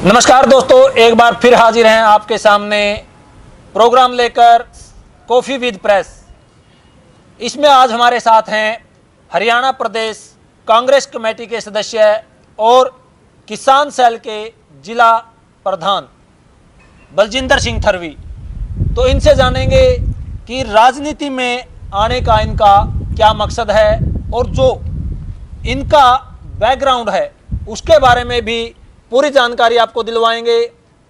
नमस्कार दोस्तों, एक बार फिर हाजिर हैं आपके सामने प्रोग्राम लेकर कॉफ़ी विद प्रेस। इसमें आज हमारे साथ हैं हरियाणा प्रदेश कांग्रेस कमेटी के सदस्य और किसान सेल के जिला प्रधान बलजिंदर सिंह थरवी। तो इनसे जानेंगे कि राजनीति में आने का इनका क्या मकसद है और जो इनका बैकग्राउंड है उसके बारे में भी पूरी जानकारी आपको दिलवाएंगे।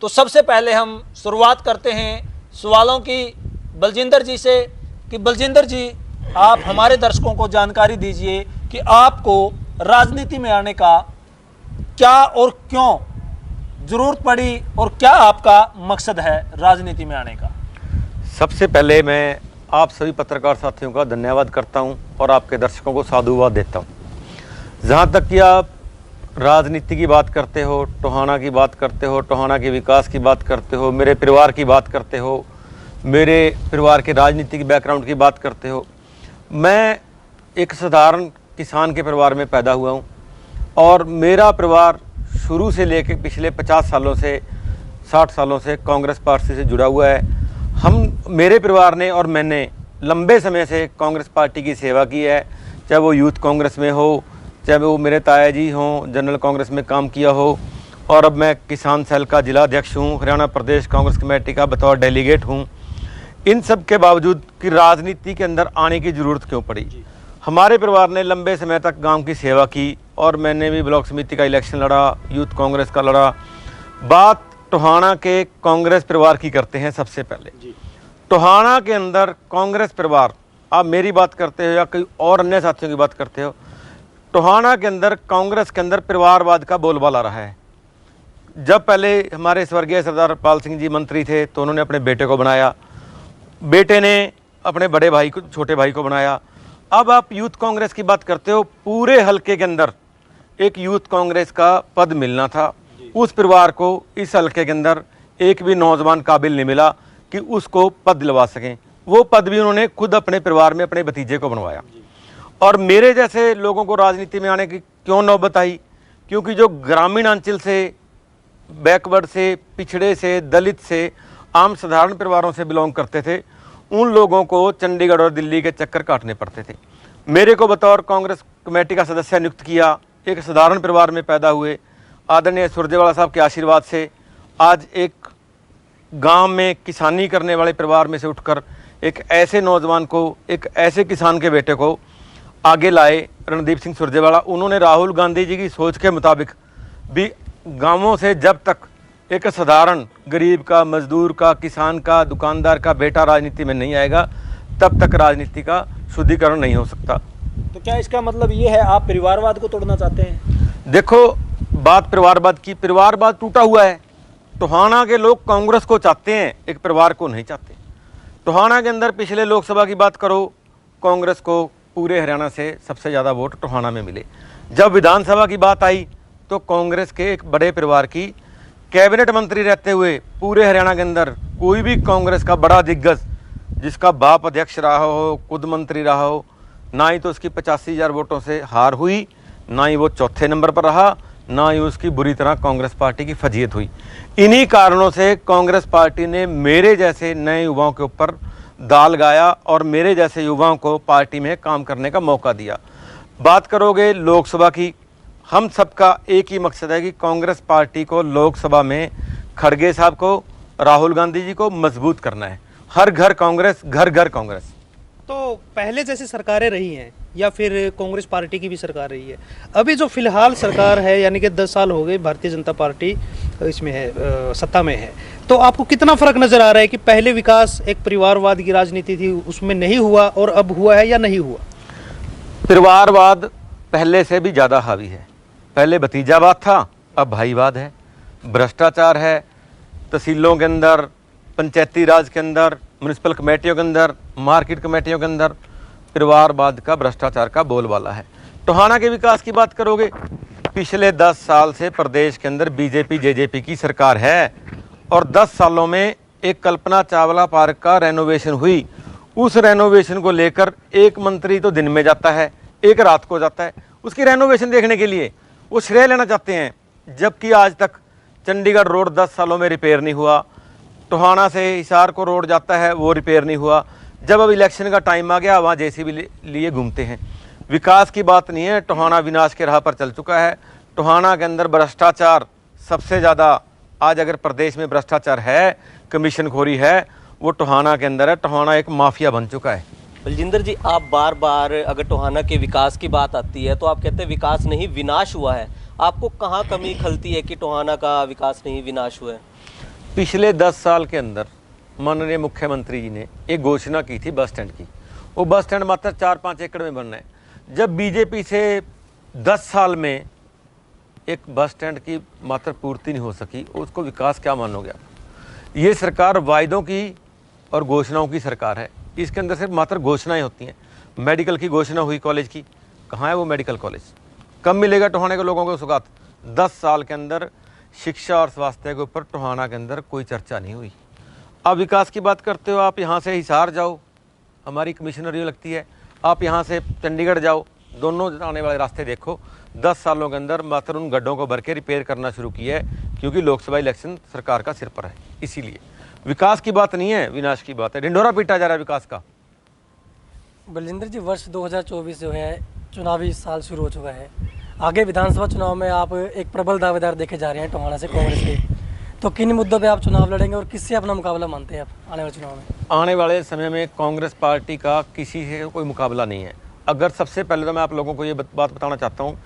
तो सबसे पहले हम शुरुआत करते हैं सवालों की बलजिंदर जी से कि बलजिंदर जी, आप हमारे दर्शकों को जानकारी दीजिए कि आपको राजनीति में आने का क्या और क्यों ज़रूरत पड़ी और क्या आपका मकसद है राजनीति में आने का। सबसे पहले मैं आप सभी पत्रकार साथियों का धन्यवाद करता हूं और आपके दर्शकों को साधुवाद देता हूं। जहां तक कि आप राजनीति की बात करते हो, टोहाना की बात करते हो, टोहाना के विकास की बात करते हो, मेरे परिवार की बात करते हो, मेरे परिवार के राजनीतिक बैकग्राउंड की बात करते हो। मैं एक साधारण किसान के परिवार में पैदा हुआ हूं और मेरा परिवार शुरू से लेकर पिछले 50 सालों से 60 सालों से कांग्रेस पार्टी से जुड़ा हुआ है। मेरे परिवार ने और मैंने लंबे समय से कांग्रेस पार्टी की सेवा की है, चाहे वो यूथ कांग्रेस में हो, चाहे वो मेरे ताया जी हों, जनरल कांग्रेस में काम किया हो, और अब मैं किसान सेल का जिला अध्यक्ष हूँ, हरियाणा प्रदेश कांग्रेस कमेटी का बतौर डेलीगेट हूँ। इन सब के बावजूद कि राजनीति के अंदर आने की ज़रूरत क्यों पड़ी। हमारे परिवार ने लंबे समय तक गांव की सेवा की और मैंने भी ब्लॉक समिति का इलेक्शन लड़ा, यूथ कांग्रेस का लड़ा। बात टोहाना के कांग्रेस परिवार की करते हैं। सबसे पहले टोहाना के अंदर कांग्रेस परिवार, आप मेरी बात करते हो या कोई और अन्य साथियों की बात करते हो, टोहाना के अंदर कांग्रेस के अंदर परिवारवाद का बोलबाला रहा है। जब पहले हमारे स्वर्गीय सरदार पाल सिंह जी मंत्री थे तो उन्होंने अपने बेटे को बनाया, बेटे ने अपने बड़े भाई को, छोटे भाई को बनाया। अब आप यूथ कांग्रेस की बात करते हो, पूरे हलके के अंदर एक यूथ कांग्रेस का पद मिलना था। उस परिवार को इस हलके के अंदर एक भी नौजवान काबिल नहीं मिला कि उसको पद दिलवा सकें। वो पद भी उन्होंने खुद अपने परिवार में अपने भतीजे को बनवाया। और मेरे जैसे लोगों को राजनीति में आने की क्यों नौबत आई, क्योंकि जो ग्रामीण अंचल से, बैकवर्ड से, पिछड़े से, दलित से, आम साधारण परिवारों से बिलोंग करते थे, उन लोगों को चंडीगढ़ और दिल्ली के चक्कर काटने पड़ते थे। मेरे को बतौर कांग्रेस कमेटी का सदस्य नियुक्त किया। एक साधारण परिवार में पैदा हुए, आदरणीय सुरजेवाला साहब के आशीर्वाद से आज एक गांव में किसानी करने वाले परिवार में से उठकर एक ऐसे नौजवान को, एक ऐसे किसान के बेटे को आगे लाए रणदीप सिंह सुरजेवाला। उन्होंने राहुल गांधी जी की सोच के मुताबिक भी गांवों से जब तक एक साधारण गरीब का, मजदूर का, किसान का, दुकानदार का बेटा राजनीति में नहीं आएगा, तब तक राजनीति का शुद्धिकरण नहीं हो सकता। तो क्या इसका मतलब ये है आप परिवारवाद को तोड़ना चाहते हैं? देखो, बात परिवारवाद की, परिवारवाद टूटा हुआ है। टोहाना के लोग कांग्रेस को चाहते हैं, एक परिवार को नहीं चाहते। टोहाना के अंदर पिछले लोकसभा की बात करो, कांग्रेस को पूरे हरियाणा से सबसे ज़्यादा वोट टोहाना में मिले। जब विधानसभा की बात आई तो कांग्रेस के एक बड़े परिवार की कैबिनेट मंत्री रहते हुए पूरे हरियाणा के अंदर कोई भी कांग्रेस का बड़ा दिग्गज जिसका बाप अध्यक्ष रहा हो, खुद मंत्री रहा हो, ना ही तो उसकी 85,000 वोटों से हार हुई, ना ही वो चौथे नंबर पर रहा, ना ही उसकी बुरी तरह कांग्रेस पार्टी की फजीयत हुई। इन्हीं कारणों से कांग्रेस पार्टी ने मेरे जैसे नए युवाओं के ऊपर दाल गाया और मेरे जैसे युवाओं को पार्टी में काम करने का मौका दिया। बात करोगे लोकसभा की, हम सबका एक ही मकसद है कि कांग्रेस पार्टी को लोकसभा में खड़गे साहब को, राहुल गांधी जी को मजबूत करना है। हर घर कांग्रेस, घर घर कांग्रेस। तो पहले जैसी सरकारें रही हैं या फिर कांग्रेस पार्टी की भी सरकार रही है, अभी जो फिलहाल सरकार है यानी कि 10 साल हो गए भारतीय जनता पार्टी इसमें है, सत्ता में है, तो आपको कितना फर्क नजर आ रहा है कि पहले विकास एक परिवारवाद की राजनीति थी उसमें नहीं हुआ और अब हुआ है या नहीं हुआ? परिवारवाद पहले से भी ज़्यादा हावी है। पहले भतीजावाद था, अब भाईवाद है। भ्रष्टाचार है तहसीलों के अंदर, पंचायती राज के अंदर, म्यूनिसिपल कमेटियों के अंदर, मार्केट कमेटियों के अंदर परिवारवाद का, भ्रष्टाचार का बोलबाला है। टोहाना के विकास की बात करोगे, पिछले 10 साल से प्रदेश के अंदर बीजेपी जेजेपी की सरकार है और 10 सालों में एक कल्पना चावला पार्क का रेनोवेशन हुई। उस रेनोवेशन को लेकर एक मंत्री तो दिन में जाता है, एक रात को जाता है उसकी रेनोवेशन देखने के लिए। वो श्रेय लेना चाहते हैं, जबकि आज तक चंडीगढ़ रोड 10 सालों में रिपेयर नहीं हुआ, टोहाना से हिसार को रोड जाता है वो रिपेयर नहीं हुआ। जब अब इलेक्शन का टाइम आ गया वहाँ जेसीबी लिए घूमते हैं। विकास की बात नहीं है, टोहाना विनाश के राह पर चल चुका है। टोहाना के अंदर भ्रष्टाचार सबसे ज़्यादा, आज अगर प्रदेश में भ्रष्टाचार है, कमीशनखोरी है, वो टोहाना के अंदर है। टोहाना एक माफिया बन चुका है। बलजिंदर जी, आप बार बार अगर टोहाना के विकास की बात आती है तो आप कहते हैं विकास नहीं विनाश हुआ है। आपको कहाँ कमी खलती है कि टोहाना का विकास नहीं विनाश हुआ है? पिछले 10 साल के अंदर माननीय मुख्यमंत्री जी ने एक घोषणा की थी बस स्टैंड की। वो बस स्टैंड मात्र 4-5 एकड़ में बनना है। जब बीजेपी से 10 साल में एक बस स्टैंड की मात्र पूर्ति नहीं हो सकी, उसको विकास क्या मानोगे आप? ये सरकार वायदों की और घोषणाओं की सरकार है। इसके अंदर सिर्फ मात्र घोषणाएं होती हैं। मेडिकल की घोषणा हुई कॉलेज की, कहाँ है वो मेडिकल कॉलेज? कब मिलेगा टोहाने के लोगों को सौगात? 10 साल के अंदर शिक्षा और स्वास्थ्य के ऊपर टोहाना के अंदर कोई चर्चा नहीं हुई। अब विकास की बात करते हो, आप यहाँ से हिसार जाओ, हमारी कमिश्नरी लगती है, आप यहाँ से चंडीगढ़ जाओ, दोनों आने वाले रास्ते देखो। 10 सालों के अंदर मात्र उन गड्ढों को भर के रिपेयर करना शुरू किया है, क्योंकि लोकसभा इलेक्शन सरकार का सिर पर है। इसीलिए विकास की बात नहीं है, विनाश की बात है। ढिंढोरा पीटा जा रहा है विकास का। बलजिंदर जी, वर्ष 2024 जो है चुनावी साल शुरू हो चुका है। आगे विधानसभा चुनाव में आप एक प्रबल दावेदार देखे जा रहे हैं टोहाना से कांग्रेस के, तो किन मुद्दों पे आप चुनाव लड़ेंगे और किससे अपना मुकाबला मानते हैं आप आने वाले चुनाव में? आने वाले समय में कांग्रेस पार्टी का किसी से कोई मुकाबला नहीं है। अगर सबसे पहले तो मैं आप लोगों को ये बात बताना चाहता हूँ,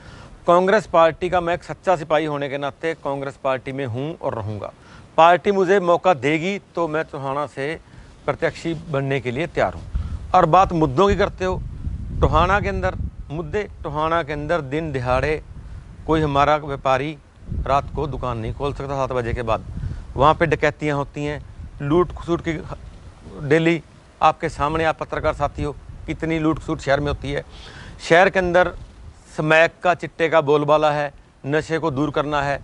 कांग्रेस पार्टी का मैं एक सच्चा सिपाही होने के नाते कांग्रेस पार्टी में हूँ और रहूँगा। पार्टी मुझे मौका देगी तो मैं टोहाना से प्रत्याशी बनने के लिए तैयार हूँ। और बात मुद्दों की करते हो, टोहाना के अंदर मुद्दे, टोहाना के अंदर दिन दिहाड़े कोई हमारा व्यापारी रात को दुकान नहीं खोल सकता 7 बजे के बाद। वहाँ पे डकैतियाँ होती हैं, लूट खसूट की डेली आपके सामने, आप पत्रकार साथी हो, कितनी लूट खसूट शहर में होती है। शहर के अंदर स्मैक का, चिट्टे का बोलबाला है, नशे को दूर करना है।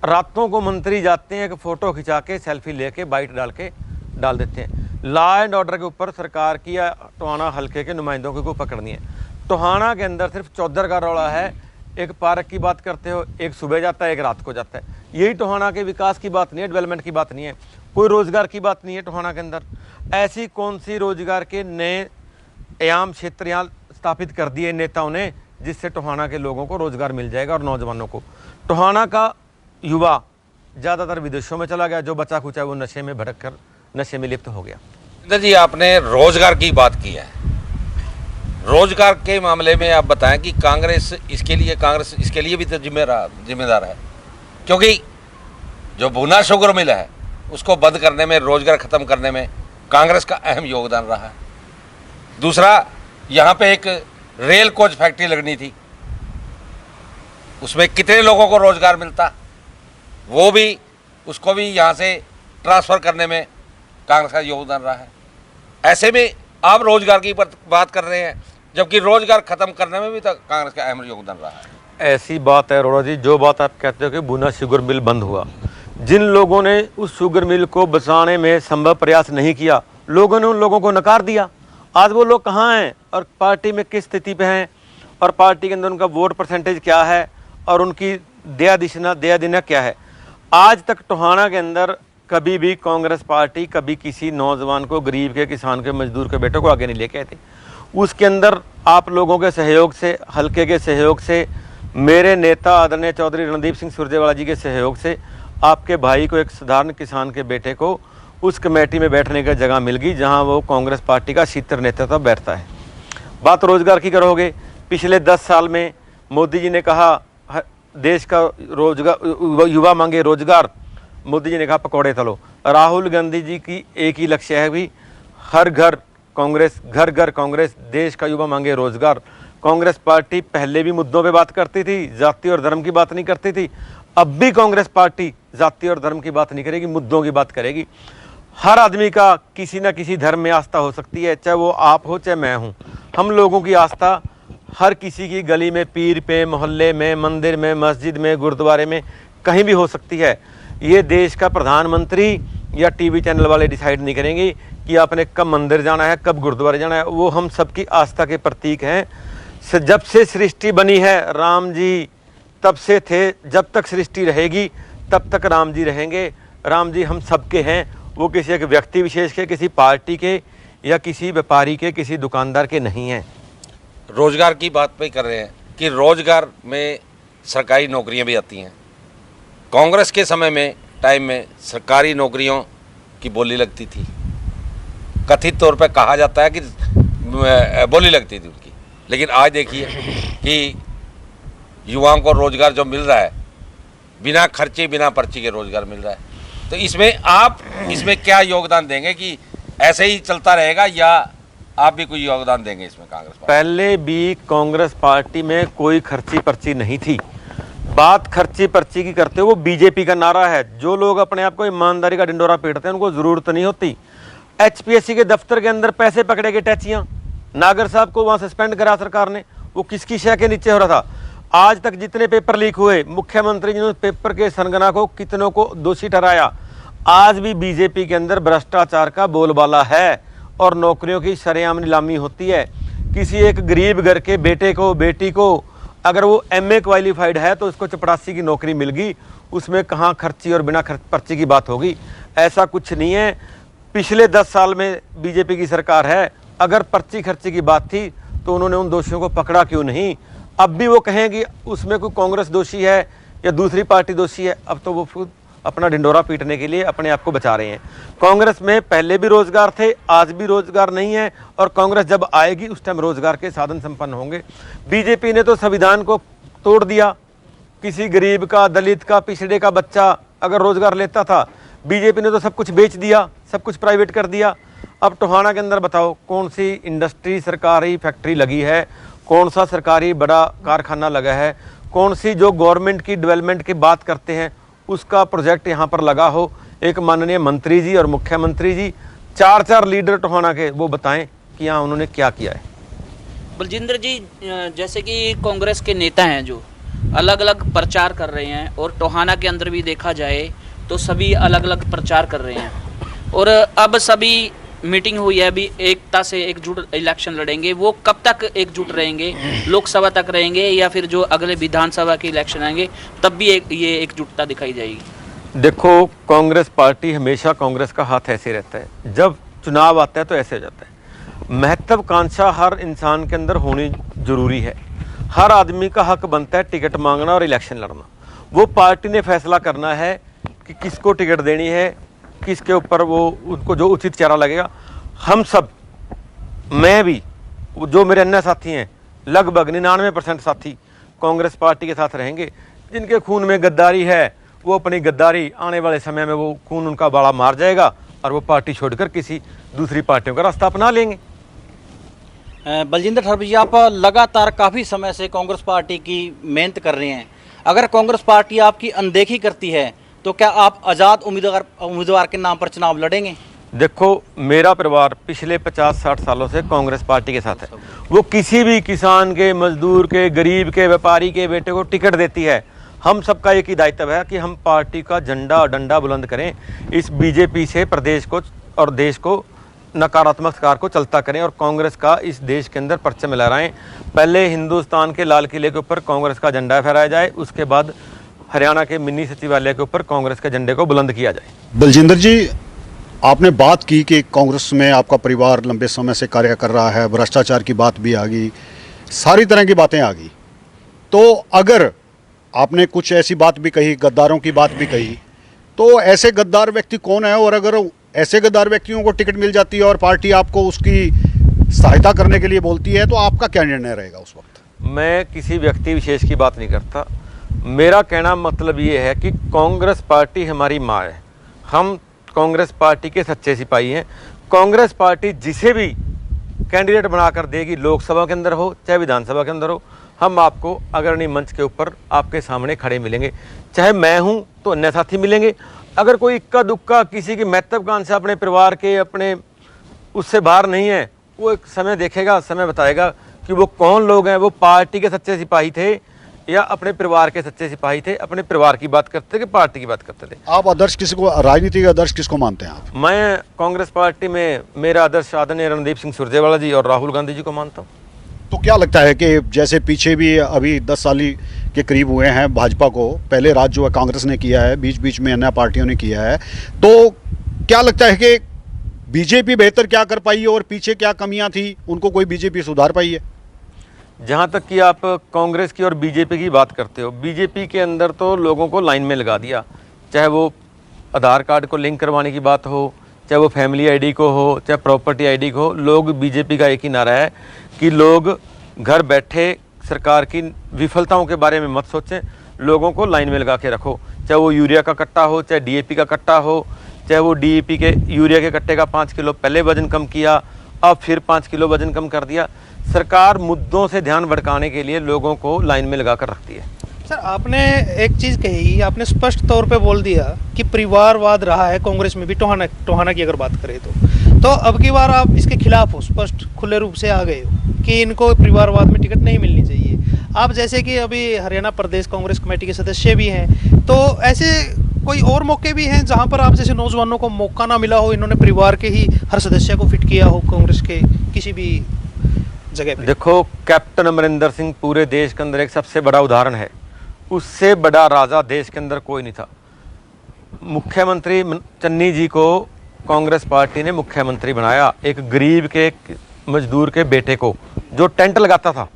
रातों को मंत्री जाते हैं, एक फ़ोटो खिंचा के सेल्फी लेके बाइट डाल देते हैं। लॉ एंड ऑर्डर के ऊपर सरकार की या टोहाना हल्के के नुमाइंदों को पकड़नी है। टोहाना के अंदर सिर्फ चौधर का रौला है। एक पार्क की बात करते हो, एक सुबह जाता है, एक रात को जाता है। यही टोहाना के विकास की बात नहीं है, डेवलपमेंट की बात नहीं है, कोई रोज़गार की बात नहीं है। टोहाना के अंदर ऐसी कौन सी रोज़गार के नए आयाम क्षेत्र यहाँ स्थापित कर दिए नेताओं ने, जिससे टोहाना के लोगों को रोज़गार मिल जाएगा और नौजवानों को। टोहाना का युवा ज़्यादातर विदेशों में चला गया, जो बचा खुचा वो नशे में भटक कर नशे में लिप्त हो गया। इंदर जी, आपने रोजगार की बात की है। रोजगार के मामले में आप बताएं कि कांग्रेस इसके लिए भी तो जिम्मेदार है, क्योंकि जो भुना शुगर मिल है उसको बंद करने में, रोजगार खत्म करने में कांग्रेस का अहम योगदान रहा है। दूसरा, यहाँ पे एक रेल कोच फैक्ट्री लगनी थी, उसमें कितने लोगों को रोजगार मिलता, वो भी, उसको भी यहाँ से ट्रांसफ़र करने में कांग्रेस का योगदान रहा है। ऐसे में आप रोजगार की बात कर रहे हैं, जबकि रोजगार खत्म करने में भी तो कांग्रेस का अहम योगदान रहा है। ऐसी बात है अरोड़ा जी, जो बात आप कहते हो कि भुना शुगर मिल बंद हुआ, जिन लोगों ने उस शुगर मिल को बचाने में संभव प्रयास नहीं किया, लोगों ने उन लोगों को नकार दिया। आज वो लोग कहाँ हैं और पार्टी में किस स्थिति पे हैं, और पार्टी के अंदर उनका वोट परसेंटेज क्या है, और उनकी दया दिना क्या है। आज तक टोहाना के अंदर कभी भी कांग्रेस पार्टी कभी किसी नौजवान को, गरीब के, किसान के, मजदूर के बेटे को आगे नहीं लेके आए थे। उसके अंदर आप लोगों के सहयोग से, हल्के के सहयोग से, मेरे नेता आदरणीय चौधरी रणदीप सिंह सुरजेवाला जी के सहयोग से आपके भाई को, एक साधारण किसान के बेटे को, उस कमेटी में बैठने की जगह मिल गई जहां वो कांग्रेस पार्टी का शीतर नेतृत्व बैठता है। बात रोजगार की करोगे, पिछले 10 साल में मोदी जी ने कहा देश का रोजगार, युवा मांगे रोजगार, मोदी जी ने कहा पकौड़े तलो। राहुल गांधी जी की एक ही लक्ष्य है भी, हर घर कांग्रेस, घर घर कांग्रेस, देश का युवा मांगे रोजगार। कांग्रेस पार्टी पहले भी मुद्दों पे बात करती थी, जाति और धर्म की बात नहीं करती थी। अब भी कांग्रेस पार्टी जाति और धर्म की बात नहीं करेगी, मुद्दों की बात करेगी। हर आदमी का किसी न किसी धर्म में आस्था हो सकती है, चाहे वो आप हो चाहे मैं हूँ। हम लोगों की आस्था हर किसी की गली में, पीर पे, मोहल्ले में, मंदिर में, मस्जिद में, गुरुद्वारे में, कहीं भी हो सकती है। ये देश का प्रधानमंत्री या टीवी चैनल वाले डिसाइड नहीं करेंगे कि आपने कब मंदिर जाना है, कब गुरुद्वारे जाना है। वो हम सबकी आस्था के प्रतीक हैं। जब से सृष्टि बनी है, राम जी तब से थे, जब तक सृष्टि रहेगी तब तक राम जी रहेंगे। राम जी हम सबके हैं, वो किसी एक व्यक्ति विशेष के, किसी पार्टी के या किसी व्यापारी के, किसी दुकानदार के नहीं हैं। रोजगार की बात पे कर रहे हैं कि रोजगार में सरकारी नौकरियां भी आती हैं। कांग्रेस के समय में टाइम में सरकारी नौकरियों की बोली लगती थी, कथित तौर पे कहा जाता है कि बोली लगती थी उनकी, लेकिन आज देखिए कि युवाओं को रोजगार जो मिल रहा है, बिना खर्चे बिना पर्ची के रोजगार मिल रहा है। तो इसमें क्या योगदान देंगे कि ऐसे ही चलता रहेगा या आप भी कोई योगदान देंगे इसमें? कांग्रेस पार्टी पहले भी कांग्रेस पार्टी में कोई खर्ची पर्ची नहीं थी। बात खर्ची पर्ची की करते हो वो बीजेपी का नारा है। जो लोग अपने आप को ईमानदारी का ढिंडोरा पीटते हैं उनको जरूरत नहीं होती। एचपीएससी के दफ्तर के अंदर पैसे पकड़े गए टैचियां, नागर साहब को वहां सस्पेंड करा सरकार ने, वो किसकी शय के नीचे हो रहा था? आज तक जितने पेपर लीक हुए, मुख्यमंत्री जी ने उस पेपर के सरगना को कितनों को दोषी ठहराया। आज भी बीजेपी के अंदर भ्रष्टाचार का बोलबाला है और नौकरियों की सरेआम नीलामी होती है। किसी एक गरीब घर के बेटे को, बेटी को, अगर वो एमए क्वालिफाइड है तो उसको चपरासी की नौकरी मिल गई, उसमें कहाँ खर्ची और बिना पर्ची की बात होगी? ऐसा कुछ नहीं है। पिछले 10 साल में बीजेपी की सरकार है, अगर पर्ची खर्ची की बात थी तो उन्होंने उन दोषियों को पकड़ा क्यों नहीं? अब भी वो कहेंगे उसमें कोई कांग्रेस दोषी है या दूसरी पार्टी दोषी है। अब तो वो खुद अपना ढिंडोरा पीटने के लिए अपने आप को बचा रहे हैं। कांग्रेस में पहले भी रोजगार थे, आज भी रोजगार नहीं है, और कांग्रेस जब आएगी उस टाइम रोजगार के साधन संपन्न होंगे। बीजेपी ने तो संविधान को तोड़ दिया। किसी गरीब का, दलित का, पिछड़े का बच्चा अगर रोजगार लेता था, बीजेपी ने तो सब कुछ बेच दिया, सब कुछ प्राइवेट कर दिया। अब टोहाना के अंदर बताओ कौन सी इंडस्ट्री, सरकारी फैक्ट्री लगी है, कौन सा सरकारी बड़ा कारखाना लगा है, कौन सी जो गवर्नमेंट की डेवलपमेंट की बात करते हैं उसका प्रोजेक्ट यहाँ पर लगा हो? एक माननीय मंत्री जी और मुख्यमंत्री जी, 4 लीडर टोहाना के, वो बताएं कि यहाँ उन्होंने क्या किया है। बलजिंदर जी, जैसे कि कांग्रेस के नेता हैं जो अलग अलग प्रचार कर रहे हैं, और टोहाना के अंदर भी देखा जाए तो सभी अलग अलग प्रचार कर रहे हैं, और अब सभी मीटिंग हुई है, अभी एकता से एकजुट इलेक्शन लड़ेंगे। वो कब तक एकजुट रहेंगे? लोकसभा तक रहेंगे या फिर जो अगले विधानसभा के इलेक्शन आएंगे तब भी ये एकजुटता दिखाई जाएगी? देखो, कांग्रेस पार्टी हमेशा, कांग्रेस का हाथ ऐसे रहता है, जब चुनाव आता है तो ऐसे हो जाता है। महत्वाकांक्षा हर इंसान के अंदर होनी जरूरी है। हर आदमी का हक बनता है टिकट मांगना और इलेक्शन लड़ना। वो पार्टी ने फैसला करना है कि किसको टिकट देनी है, किसके ऊपर वो उनको जो उचित चेहरा लगेगा। हम सब, मैं भी, जो मेरे अन्य साथी हैं, लगभग 99% साथी कांग्रेस पार्टी के साथ रहेंगे। जिनके खून में गद्दारी है वो अपनी गद्दारी आने वाले समय में वो खून उनका बाड़ा मार जाएगा और वो पार्टी छोड़कर किसी दूसरी पार्टियों का रास्ता अपना लेंगे। बलजिंदर ठाकुर जी, आप लगातार काफ़ी समय से कांग्रेस पार्टी की मेहनत कर रहे हैं। अगर कांग्रेस पार्टी आपकी अनदेखी करती है तो क्या आप आज़ाद उम्मीदवार के नाम पर चुनाव लड़ेंगे? देखो, मेरा परिवार पिछले 50-60 सालों से कांग्रेस पार्टी के साथ है। वो किसी भी किसान के, मजदूर के, गरीब के, व्यापारी के बेटे को टिकट देती है। हम सबका एक ही दायित्व है कि हम पार्टी का झंडा और डंडा बुलंद करें, इस बीजेपी से प्रदेश को और देश को नकारात्मक कार को चलता करें और कांग्रेस का इस देश के अंदर परचम लहराएं। पहले हिंदुस्तान के लाल किले के ऊपर कांग्रेस का झंडा फहराया जाए, उसके बाद हरियाणा के मिनी सचिवालय के ऊपर कांग्रेस के झंडे को बुलंद किया जाए। बलजिंदर जी, आपने बात की कि कांग्रेस में आपका परिवार लंबे समय से कार्य कर रहा है, भ्रष्टाचार की बात भी आ गई, सारी तरह की बातें आ गई। तो अगर आपने कुछ ऐसी बात भी कही, गद्दारों की बात भी कही, तो ऐसे गद्दार व्यक्ति कौन है? और अगर ऐसे गद्दार व्यक्तियों को टिकट मिल जाती है और पार्टी आपको उसकी सहायता करने के लिए बोलती है तो आपका क्या निर्णय रहेगा उस वक्त? मैं किसी व्यक्ति विशेष की बात नहीं करता। मेरा कहना मतलब ये है कि कांग्रेस पार्टी हमारी माँ है। हम कांग्रेस पार्टी के सच्चे सिपाही हैं। कांग्रेस पार्टी जिसे भी कैंडिडेट बनाकर देगी, लोकसभा के अंदर हो चाहे विधानसभा के अंदर हो, हम आपको अग्रणी मंच के ऊपर आपके सामने खड़े मिलेंगे। चाहे मैं हूं तो अन्य साथी मिलेंगे। अगर कोई इक्का दुक्का किसी की महत्वाकांक्षा अपने परिवार के, अपने उससे बाहर नहीं है, वो एक समय देखेगा, समय बताएगा कि वो कौन लोग हैं। वो पार्टी के सच्चे सिपाही थे या अपने परिवार के सच्चे सिपाही थे? अपने परिवार की बात करते थे कि पार्टी की बात करते थे? आप आदर्श किसको, राजनीतिक आदर्श किसको मानते हैं आप? मैं कांग्रेस पार्टी में मेरा आदर्श आदरणीय रणदीप सिंह सुरजेवाला जी और राहुल गांधी जी को मानता हूँ। तो क्या लगता है कि जैसे पीछे भी अभी 10 साल के करीब हुए हैं भाजपा को, पहले राज जो है कांग्रेस ने किया है, बीच बीच में अन्य पार्टियों ने किया है, तो क्या लगता है कि बीजेपी बेहतर क्या कर पाई है और पीछे क्या कमियां थी, उनको कोई बीजेपी सुधार पाई है? जहाँ तक कि आप कांग्रेस की और बीजेपी की बात करते हो, बीजेपी के अंदर तो लोगों को लाइन में लगा दिया, चाहे वो आधार कार्ड को लिंक करवाने की बात हो, चाहे वो फैमिली आईडी को हो, चाहे प्रॉपर्टी आईडी को हो। लोग बीजेपी का एक ही नारा है कि लोग घर बैठे सरकार की विफलताओं के बारे में मत सोचें, लोगों को लाइन में लगा के रखो। चाहे वो यूरिया का कट्टा हो, चाहे डीएपी का कट्टा हो, चाहे वो डीएपी के यूरिया के कट्टे का 5 किलो पहले वजन कम किया, अब फिर 5 किलो वजन कम कर दिया। सरकार मुद्दों से ध्यान भटकाने के लिए लोगों को लाइन में लगा कर रखती है। सर, आपने एक चीज़ कही, आपने स्पष्ट तौर पे बोल दिया कि परिवारवाद रहा है कांग्रेस में भी, टोहाना की अगर बात करें तो अब की बार आप इसके खिलाफ हो, स्पष्ट खुले रूप से आ गए हो कि इनको परिवारवाद में टिकट नहीं मिलनी चाहिए। आप जैसे कि अभी हरियाणा प्रदेश कांग्रेस कमेटी के सदस्य भी हैं, तो ऐसे कोई और मौके भी हैं जहां पर आप जैसे नौजवानों को मौका ना मिला हो, इन्होंने परिवार के ही हर सदस्य को फिट किया हो कांग्रेस के किसी भी जगह पे? देखो, कैप्टन अमरिंदर सिंह पूरे देश के अंदर एक सबसे बड़ा उदाहरण है। उससे बड़ा राजा देश के अंदर कोई नहीं था। मुख्यमंत्री चन्नी जी को कांग्रेस पार्टी ने मुख्यमंत्री बनाया, एक गरीब के मजदूर के बेटे को जो टेंट लगाता था।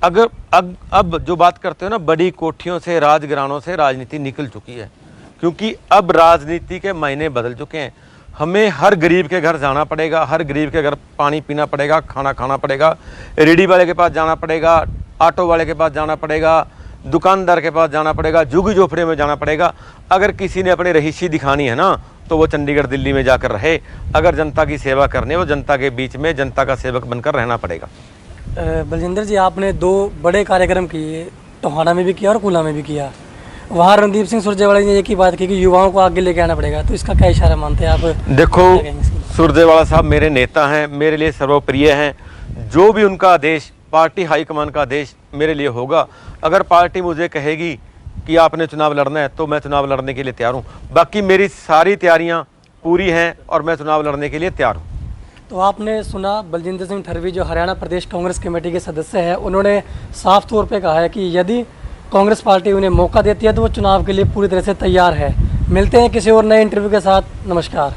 अगर अब जो बात करते हो ना, बड़ी कोठियों से, राजघरानों से राजनीति निकल चुकी है, क्योंकि अब राजनीति के मायने बदल चुके हैं। हमें हर गरीब के घर जाना पड़ेगा, हर गरीब के घर पानी पीना पड़ेगा, खाना खाना पड़ेगा, रेडी वाले के पास जाना पड़ेगा, ऑटो वाले के पास जाना पड़ेगा, दुकानदार के पास जाना पड़ेगा, झुग्गी झोपड़े में जाना पड़ेगा। अगर किसी ने अपनी रहीसी दिखानी है ना, तो वो चंडीगढ़ दिल्ली में जाकर रहे। अगर जनता की सेवा करनी है, वो जनता के बीच में जनता का सेवक बनकर रहना पड़ेगा। बलजिंदर जी, आपने 2 बड़े कार्यक्रम किए, टोहाना में भी किया और कुला में भी किया। वहाँ रणदीप सिंह सुरजेवाला ने एक ही बात की कि युवाओं को आगे लेके आना पड़ेगा, तो इसका क्या इशारा मानते हैं आप? देखो, सुरजेवाला साहब मेरे नेता हैं, मेरे लिए सर्वप्रिय हैं। जो भी उनका आदेश, पार्टी हाईकमान का आदेश मेरे लिए होगा। अगर पार्टी मुझे कहेगी कि आपने चुनाव लड़ना है, तो मैं चुनाव लड़ने के लिए तैयार हूँ। बाकी मेरी सारी तैयारियाँ पूरी हैं और मैं चुनाव लड़ने के लिए तैयार हूँ। तो आपने सुना, बलजिंदर सिंह ठरवी जो हरियाणा प्रदेश कांग्रेस कमेटी के सदस्य हैं, उन्होंने साफ तौर पे कहा है कि यदि कांग्रेस पार्टी उन्हें मौका देती है तो वो चुनाव के लिए पूरी तरह से तैयार है। मिलते हैं किसी और नए इंटरव्यू के साथ। नमस्कार।